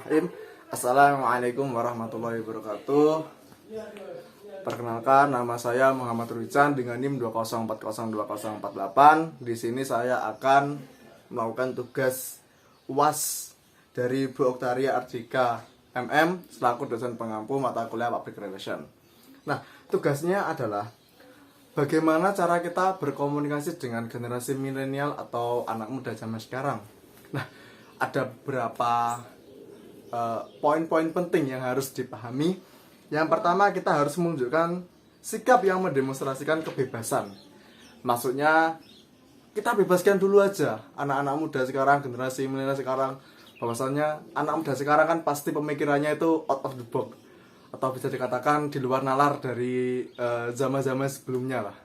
Bismillahirrahmanirrahim. Assalamualaikum warahmatullahi wabarakatuh. Perkenalkan, nama saya Muhammad Ruican dengan NIM 2040248. Di sini saya akan melakukan tugas UAS dari Bu Oktaria Ardika MM selaku dosen pengampu mata kuliah Public Relation. Nah, tugasnya adalah bagaimana cara kita berkomunikasi dengan generasi milenial atau anak muda zaman sekarang. Nah, ada beberapa poin-poin penting yang harus dipahami. Yang pertama, kita harus menunjukkan sikap yang mendemonstrasikan kebebasan. Maksudnya, kita bebaskan dulu aja anak-anak muda sekarang, generasi milenial sekarang. Bahwasannya anak muda sekarang kan pasti pemikirannya itu out of the box, atau bisa dikatakan di luar nalar dari zaman-zaman sebelumnya lah.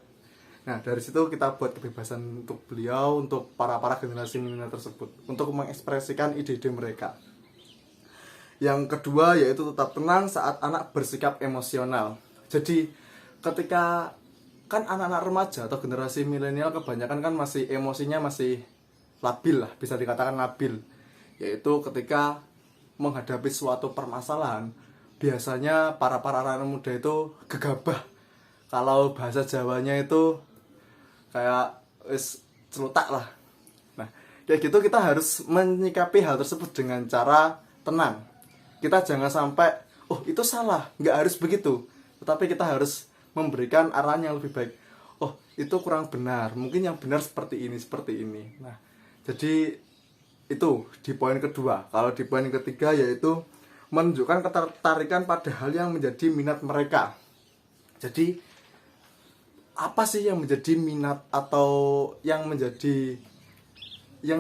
Nah, dari situ kita buat kebebasan untuk beliau, untuk para generasi milenial tersebut, untuk mengekspresikan ide-ide mereka. Yang kedua yaitu tetap tenang saat anak bersikap emosional. Jadi ketika kan anak-anak remaja atau generasi milenial kebanyakan kan masih emosinya masih labil lah, bisa dikatakan labil. Yaitu ketika menghadapi suatu permasalahan, biasanya para anak muda itu gegabah. Kalau bahasa Jawanya itu kayak celutak lah. Nah, kayak gitu kita harus menyikapi hal tersebut dengan cara tenang. Kita jangan sampai, oh itu salah, nggak harus begitu. Tetapi kita harus memberikan arahan yang lebih baik. Oh itu kurang benar, mungkin yang benar seperti ini, seperti ini. Nah, jadi itu di poin kedua. Kalau di poin ketiga yaitu menunjukkan ketertarikan pada hal yang menjadi minat mereka. Jadi apa sih yang menjadi minat atau yang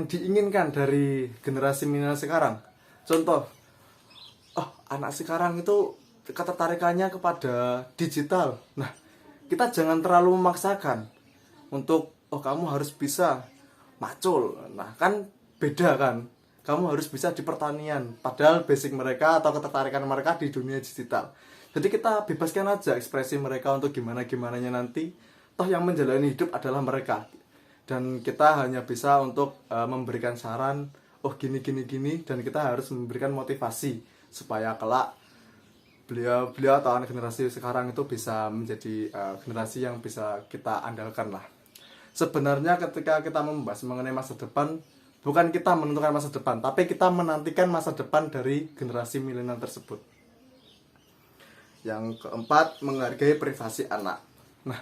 diinginkan dari generasi milenial sekarang? Contoh, anak sekarang itu ketertarikannya kepada digital. Nah, kita jangan terlalu memaksakan untuk kamu harus bisa macul. Nah, kan beda kan. Kamu harus bisa di pertanian, padahal basic mereka atau ketertarikan mereka di dunia digital. Jadi kita bebaskan aja ekspresi mereka untuk gimana-gimananya nanti. Toh yang menjalani hidup adalah mereka. Dan kita hanya bisa untuk memberikan saran, gini, dan kita harus memberikan motivasi supaya kelak beliau atau anak generasi sekarang itu bisa menjadi generasi yang bisa kita andalkan lah. Sebenarnya ketika kita membahas mengenai masa depan, bukan kita menentukan masa depan, tapi kita menantikan masa depan dari generasi milenial tersebut. Yang keempat, menghargai privasi anak. Nah,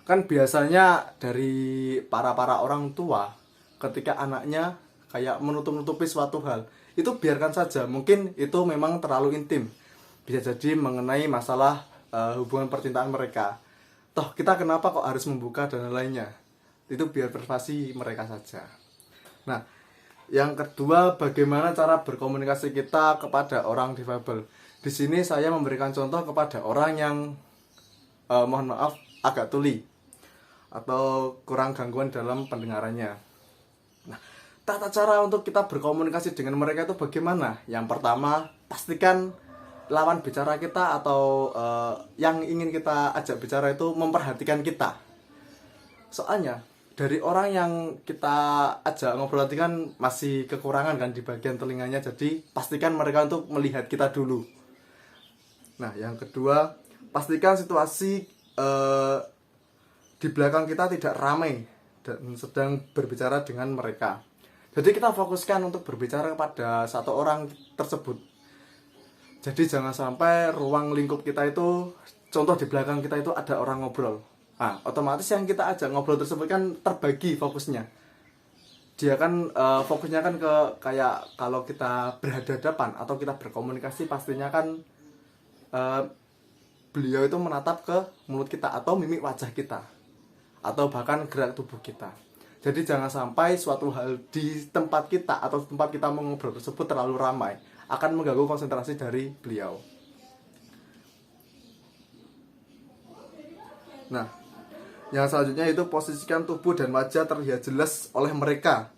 kan biasanya dari para orang tua ketika anaknya kayak menutupi suatu hal, itu biarkan saja. Mungkin itu memang terlalu intim, bisa jadi mengenai masalah hubungan percintaan mereka. Toh kita kenapa kok harus membuka dan lainnya? Itu biar privasi mereka saja. Nah, yang kedua, bagaimana cara berkomunikasi kita kepada orang difabel. Di sini saya memberikan contoh kepada orang yang mohon maaf agak tuli atau kurang gangguan dalam pendengarannya. Nah, tata cara untuk kita berkomunikasi dengan mereka itu bagaimana? Yang pertama, pastikan lawan bicara kita atau yang ingin kita ajak bicara itu memperhatikan kita. Soalnya dari orang yang kita ajak ngobrol nanti kan masih kekurangan kan di bagian telinganya, jadi pastikan mereka untuk melihat kita dulu. Nah, yang kedua, pastikan situasi di belakang kita tidak ramai dan sedang berbicara dengan mereka. Jadi kita fokuskan untuk berbicara kepada satu orang tersebut. Jadi jangan sampai ruang lingkup kita itu, contoh di belakang kita itu ada orang ngobrol. Nah, otomatis yang kita ajak ngobrol tersebut kan terbagi fokusnya. Dia kan fokusnya kan ke kayak kalau kita berhadapan atau kita berkomunikasi, pastinya kan beliau itu menatap ke mulut kita atau mimik wajah kita atau bahkan gerak tubuh kita. Jadi jangan sampai suatu hal di tempat kita atau tempat kita mengobrol tersebut terlalu ramai, akan mengganggu konsentrasi dari beliau. Nah, yang selanjutnya itu posisikan tubuh dan wajah terlihat jelas oleh mereka.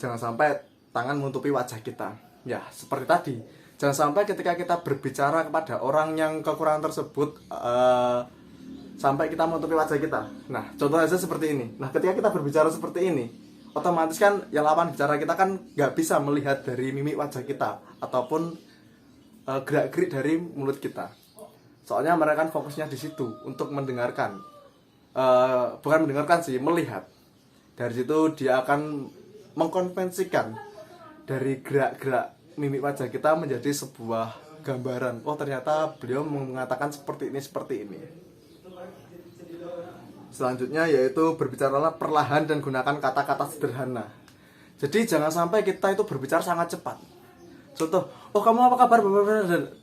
Jangan sampai tangan menutupi wajah kita. Ya, seperti tadi. Jangan sampai ketika kita berbicara kepada orang yang kekurangan tersebut sampai kita menutupi wajah kita. Nah, contoh aja seperti ini. Nah, ketika kita berbicara seperti ini, otomatis kan yang lawan bicara kita kan nggak bisa melihat dari mimik wajah kita ataupun gerak-gerik dari mulut kita. Soalnya mereka kan fokusnya di situ untuk mendengarkan, bukan mendengarkan sih, melihat. Dari situ dia akan mengkonvensikan dari gerak-gerak mimik wajah kita menjadi sebuah gambaran. Oh ternyata beliau mengatakan seperti ini. Selanjutnya yaitu berbicaralah perlahan dan gunakan kata-kata sederhana. Jadi jangan sampai kita itu berbicara sangat cepat. Contoh, oh kamu apa kabar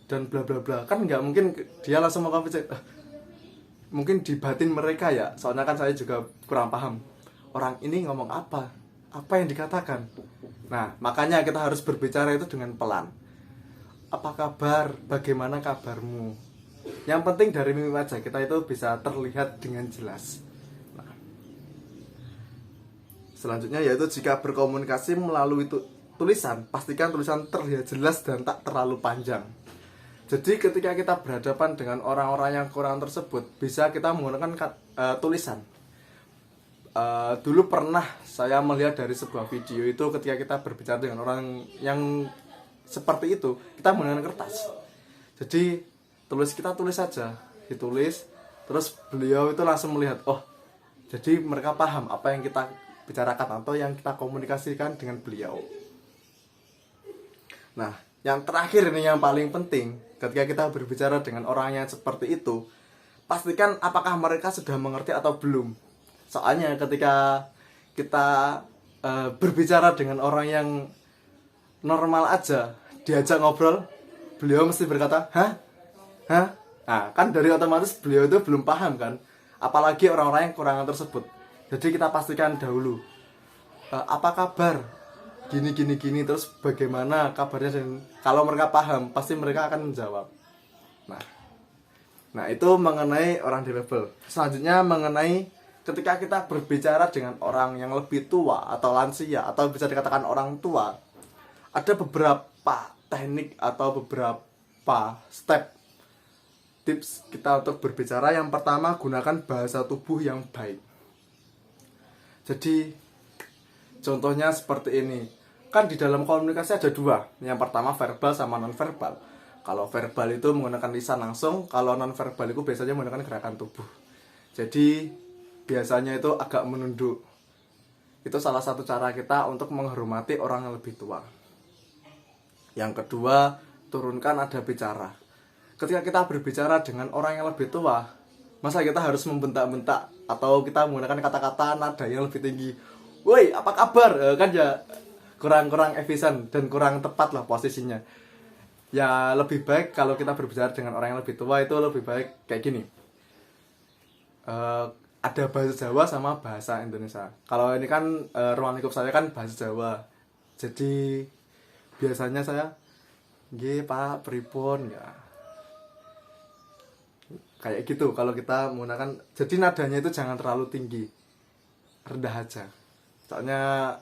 dan bla bla bla. Kan nggak mungkin dia langsung mau mungkin di batin mereka ya. Soalnya kan saya juga kurang paham. Orang ini ngomong apa yang dikatakan. Nah, makanya kita harus berbicara itu dengan pelan. Apa kabar? Bagaimana kabarmu? Yang penting dari mimik wajah kita itu bisa terlihat dengan jelas. Nah, selanjutnya yaitu jika berkomunikasi melalui tulisan, pastikan tulisan terlihat jelas dan tak terlalu panjang. Jadi ketika kita berhadapan dengan orang-orang yang kurang tersebut, bisa kita menggunakan tulisan. Dulu pernah saya melihat dari sebuah video itu ketika kita berbicara dengan orang yang seperti itu, kita menggunakan kertas. Jadi kita tulis saja, ditulis, terus beliau itu langsung melihat, oh jadi mereka paham apa yang kita bicarakan atau yang kita komunikasikan dengan beliau. Nah, yang terakhir ini yang paling penting, ketika kita berbicara dengan orang yang seperti itu, pastikan apakah mereka sudah mengerti atau belum. Soalnya ketika kita berbicara dengan orang yang normal aja, diajak ngobrol, beliau mesti berkata, hah? Nah, kan dari otomatis beliau itu belum paham kan, apalagi orang-orang yang kurangan tersebut. Jadi kita pastikan dahulu, apa kabar? Gini, terus bagaimana kabarnya, dan kalau mereka paham, pasti mereka akan menjawab. Nah itu mengenai orang difabel. Selanjutnya mengenai ketika kita berbicara dengan orang yang lebih tua atau lansia, atau bisa dikatakan orang tua, ada beberapa teknik atau beberapa step tips kita untuk berbicara. Yang pertama, gunakan bahasa tubuh yang baik. Jadi contohnya seperti ini. Kan di dalam komunikasi ada dua. Yang pertama verbal sama non-verbal. Kalau verbal itu menggunakan lisan langsung, kalau non-verbal itu biasanya menggunakan gerakan tubuh. Jadi biasanya itu agak menunduk. Itu salah satu cara kita untuk menghormati orang yang lebih tua. Yang kedua, turunkan nada bicara. Ketika kita berbicara dengan orang yang lebih tua, masa kita harus membentak-bentak atau kita menggunakan kata-kata nada yang lebih tinggi. Woi, apa kabar? Kan ya kurang efisien dan kurang tepat lah posisinya. Ya lebih baik kalau kita berbicara dengan orang yang lebih tua itu lebih baik kayak gini. Ada bahasa Jawa sama bahasa Indonesia. Kalau ini kan ruang lingkup saya kan bahasa Jawa. Jadi biasanya saya, nggih Pak, pripun ya. Kayak gitu kalau kita menggunakan, jadi nadanya itu jangan terlalu tinggi. Rendah aja. Soalnya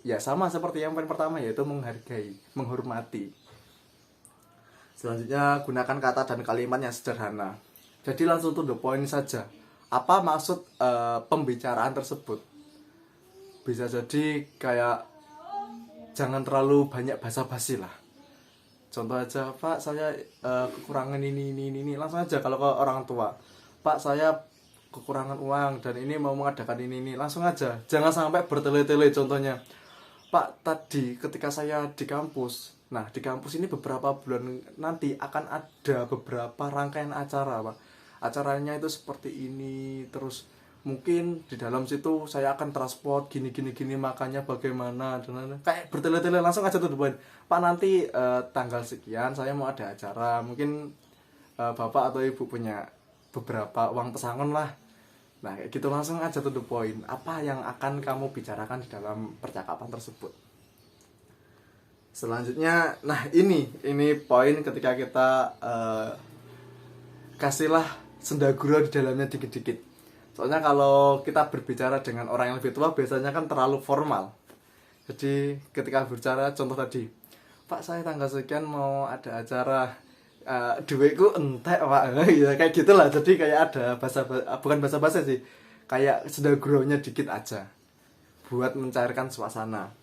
ya sama seperti yang poin pertama, yaitu menghargai, menghormati. Selanjutnya gunakan kata dan kalimat yang sederhana. Jadi langsung to the point saja. Apa maksud pembicaraan tersebut? Bisa jadi kayak jangan terlalu banyak basa-basi lah. Contoh aja, Pak saya kekurangan ini. Langsung aja kalau ke orang tua. Pak saya kekurangan uang dan ini mau mengadakan ini. Langsung aja. Jangan sampai bertele-tele. Contohnya, Pak tadi ketika saya di kampus. Nah di kampus ini beberapa bulan nanti akan ada beberapa rangkaian acara, Pak. Acaranya itu seperti ini. Terus mungkin di dalam situ saya akan transport gini, makanya bagaimana dan kayak bertele-tele. Langsung aja tuh poin. Pak nanti tanggal sekian saya mau ada acara, mungkin bapak atau ibu punya beberapa uang pesangon lah. Nah kayak gitu, langsung aja tuh poin. Apa yang akan kamu bicarakan di dalam percakapan tersebut. Selanjutnya, nah ini poin ketika kita kasihlah sendagura di dalamnya dikit-dikit. Soalnya kalau kita berbicara dengan orang yang lebih tua biasanya kan terlalu formal. Jadi ketika berbicara, contoh tadi, Pak saya tanggal sekian mau ada acara, duitku entek Pak. Ya kayak gitulah. Jadi kayak ada bukan bahasa sih, kayak sendaguranya dikit aja. buat mencairkan suasana.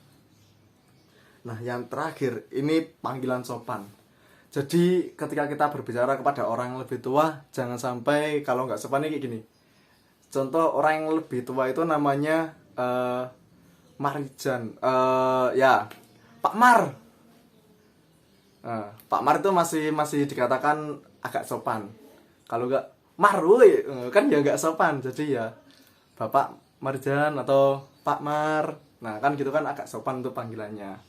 Nah, yang terakhir ini panggilan sopan. Jadi ketika kita berbicara kepada orang yang lebih tua, jangan sampai kalau nggak sopan ini kayak gini. Contoh orang yang lebih tua itu namanya Marijan, ya Pak Mar. Pak Mar itu masih dikatakan agak sopan. Kalau nggak Mar, woi, kan ya nggak sopan. Jadi ya Bapak Marjan atau Pak Mar. Nah kan gitu kan agak sopan untuk panggilannya.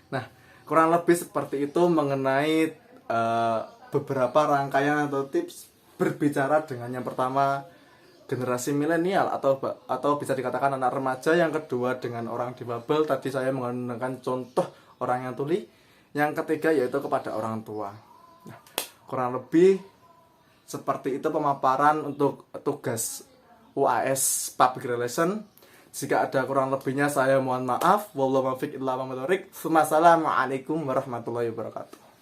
Nah, kurang lebih seperti itu mengenai beberapa rangkaian atau tips berbicara dengan yang pertama generasi milenial atau bisa dikatakan anak remaja, yang kedua dengan orang difabel, tadi saya menggunakan contoh orang yang tuli, yang ketiga yaitu kepada orang tua. Nah, kurang lebih seperti itu pemaparan untuk tugas UAS Public Relation. Jika ada kurang lebihnya saya mohon maaf. Wassalamualaikum warahmatullahi wabarakatuh.